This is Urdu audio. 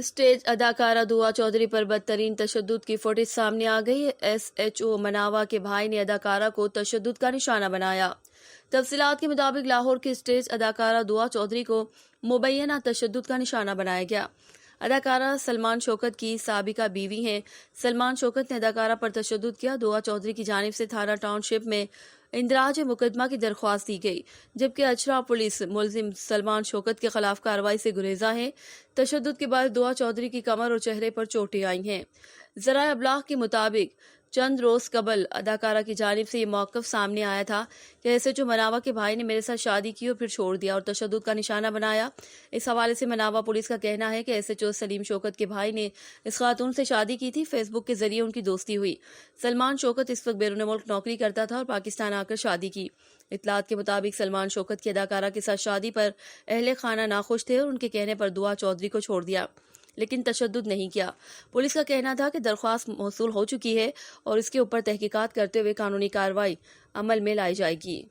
اسٹیج اداکارہ دعا چودھری پر بدترین تشدد کی فوٹیج سامنے آ گئی ہے۔ ایس ایچ او مناوا کے بھائی نے اداکارہ کو تشدد کا نشانہ بنایا۔ تفصیلات کے مطابق لاہور کی اسٹیج اداکارہ دعا چودھری کو مبینہ تشدد کا نشانہ بنایا گیا۔ اداکارہ سلمان شوکت کی سابقہ بیوی ہیں۔ سلمان شوکت نے اداکارہ پر تشدد کیا۔ دعا چودھری کی جانب سے تھانہ ٹاؤن شپ میں اندراج مقدمہ کی درخواست دی گئی، جبکہ اچرا پولیس ملزم سلمان شوکت کے خلاف کارروائی سے گریزاں ہے۔ تشدد کے بعد دعا چودھری کی کمر اور چہرے پر چوٹیں آئی ہیں۔ ذرائع ابلاغ کے مطابق چند روز قبل اداکارہ کی جانب سے یہ موقف سامنے آیا تھا کہ ایس ایچ او مناوا کے بھائی نے میرے ساتھ شادی کی اور پھر چھوڑ دیا اور تشدد کا نشانہ بنایا۔ اس حوالے سے مناوا پولیس کا کہنا ہے کہ ایس ایچ او سلیم شوکت کے بھائی نے اس خاتون سے شادی کی تھی۔ فیس بک کے ذریعے ان کی دوستی ہوئی۔ سلمان شوکت اس وقت بیرون ملک نوکری کرتا تھا اور پاکستان آ کر شادی کی۔ اطلاعات کے مطابق سلمان شوکت کی اداکارہ کے ساتھ شادی پر اہل خانہ ناخوش تھے اور ان کے کہنے پر دعا چودھری کو چھوڑ دیا، لیکن تشدد نہیں کیا۔ پولیس کا کہنا تھا کہ درخواست موصول ہو چکی ہے اور اس کے اوپر تحقیقات کرتے ہوئے قانونی کارروائی عمل میں لائی جائے گی۔